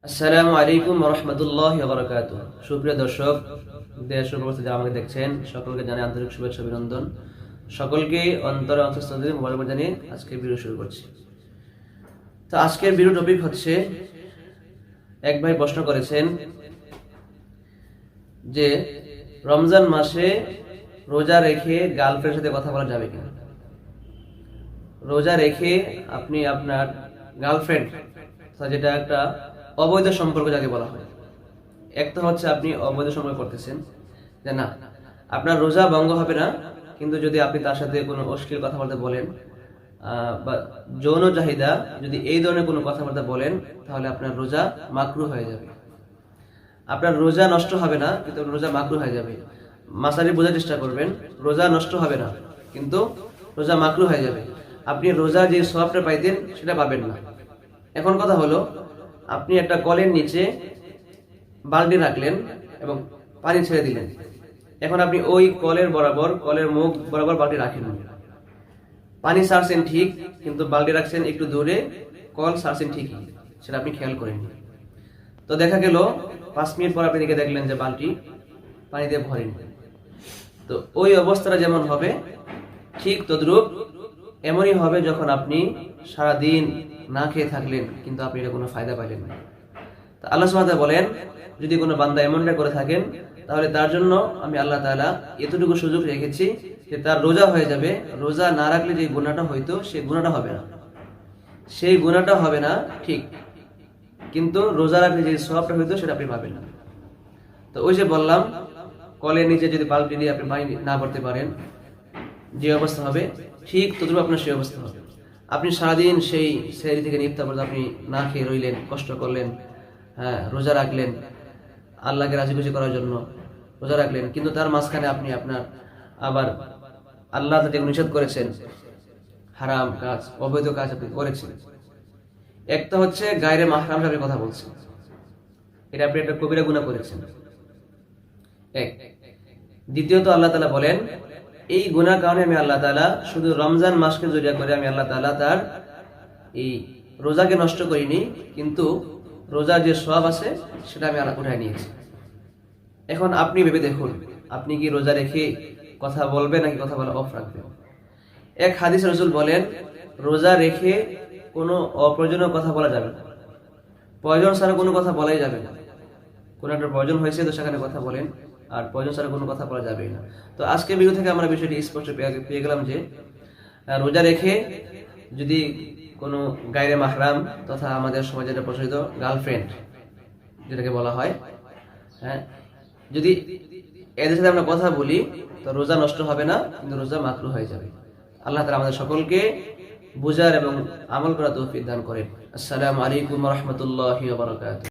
আসসালামু আলাইকুম ওয়া রাহমাতুল্লাহি ওয়া বারাকাতুহু। সুপ্রিয় দর্শক, দেশ ও প্রবাসে যারা আমাকে দেখছেন সকলকে জানাই আন্তরিক শুভেচ্ছা অভিনন্দন। সকলকে অন্তরে অন্তঃস্থল থেকে মোবারকবাদ জানিয়ে আজকের ভিডিও শুরু করছি। তো আজকের ভিডিও টপিক হচ্ছে, এক ভাই প্রশ্ন করেছেন যে রমজান মাসে রোজা রেখে গার্লফ্রেন্ডের সাথে কথা বলা যাবে কিনা। রোজা রেখে আপনি আপনার গার্লফ্রেন্ড, যেটা একটা অবৈধ সম্পর্ক যাকে বলা হয়, একটা হচ্ছে আপনি অবৈধ সম্পর্ক করতেছেন, যে না আপনার রোজা ভঙ্গ হবে না, কিন্তু যদি আপনি তার সাথে কোনো অশ্লীল কথাবার্তা বলেন বা যৌন চাহিদা যদি এই ধরনের কোনো কথাবার্তা বলেন, তাহলে আপনার রোজা মাকরু হয়ে যাবে। আপনার রোজা নষ্ট হবে না, কিন্তু রোজা মাকরু হয়ে যাবে। মাসালি বোঝার চেষ্টা করবেন, রোজা নষ্ট হবে না, কিন্তু রোজা মাকরু হয়ে যাবে। আপনি রোজা যে সওয়াবটা পাইতেন সেটা পাবেন না। এখন কথা হলো, আপনি একটা কলের নিচে বালতি রাখলেন এবং পানি ছেড়ে দিলেন। এখন আপনি ওই কলের বরাবর, কলের মুখ বরাবর বালতি রাখেন, পানি ছাড়ছেন ঠিক, কিন্তু বালতি রাখছেন একটু দূরে, কল ছাড়ছেন ঠিকই, সেটা আপনি খেয়াল করেননি। তো দেখা গেল 5 মিনিট পর আপনি দেখলেন যে বালতি পানি দিয়ে ভরেনি। তো ওই অবস্থাটা যেমন হবে, ঠিক তদ্রূপ এমনই হবে যখন আপনি সারাদিন না খেয়ে থাকলেন, কিন্তু আপনি এটা কোনো ফায়দা পাইলেন না। তো আল্লাহ সুবহানাহু ওয়া তাআলা বলেন, যদি কোনো বান্দা এমনটা করে থাকেন, তাহলে তার জন্য আমি আল্লাহ তাআলা এতটুকু সুযোগ রেখেছি যে তার রোজা হয়ে যাবে। রোজা না রাখলে যে গুনাহটা হইতো, সেই গুনাহটা হবে না, সেই গুনাহটা হবে না ঠিক, কিন্তু রোজা রাখলে যে সওয়াবটা হইতো সেটা আপনি পাবেন না। তো ওই যে বললাম, কলের নিচে যদি বালতি দিয়ে আপনি পানি না ভরতে পারেন, যে অবস্থা হবে ঠিক তদ্রূপ আপনার সেই অবস্থা হবে। আপনি সারাদিন সেই সেহরি থেকে ইফতার পর্যন্ত আপনি না খেয়ে রইলেন, কষ্ট করলেন, হ্যাঁ রোজা রাখলেন, আল্লাহকে রাজি খুশি করার জন্য রোজা রাখলেন, কিন্তু তার মাঝখানে আপনি আপনার আবার আল্লাহ যেগুলো নিষেধ করেছেন, হারাম কাজ, অবৈধ কাজ আপনি করেছেন। একটা হচ্ছে গায়রে মাহরাম সাথে কথা বলছেন, এটা আপনি একটা কবিরা গুনাহ করেছেন এক। দ্বিতীয়ত আল্লাহ তাআলা বলেন, এই গুনার কারণে আমি আল্লাহ তাআলা শুধু রমজান মাসকে জড়িয়ে করে আমি আল্লাহ তাআলা তার এই রোজাকে নষ্ট করিনি, কিন্তু রোজার যে সওয়াব আছে সেটা আমি আল্লাহ উঠায় নিয়েছি। এখন আপনি ভেবে দেখুন, আপনি কি রোজা রেখে কথা বলবেন নাকি কথা বলা অফ রাখবেন। এক হাদিসে রাসূল বলেন, রোজা রেখে কোনো অপ্রয়োজনীয় কথা বলা যাবে না, প্রয়োজন ছাড়া কোনো কথা বলাই যাবে না। কোনো একটা প্রয়োজন হয়েছে তো সেখানে কথা বলেন, আর প্রয়োজন ছাড়া কোনো কথা বলা যাবেই না। তো আজকের ভিডিও থেকে আমরা বিষয়টি স্পষ্ট পেয়ে গেলাম যে রোজা রেখে যদি কোনো গায়রে মাহরাম তথা আমাদের সমাজে যেটা প্রচলিত গার্লফ্রেন্ড যেটাকে বলা হয়, হ্যাঁ, যদি এদের সাথে আমরা কথা বলি, তো রোজা নষ্ট হবে না, কিন্তু রোজা মাকরু হয়ে যাবে। আল্লাহ তাআলা আমাদের সকলকে বুঝার এবং আমল করার তৌফিক দান করেন। আসসালামু আলাইকুম ওয়া রাহমাতুল্লাহি ওয়া বারাকাতুহু।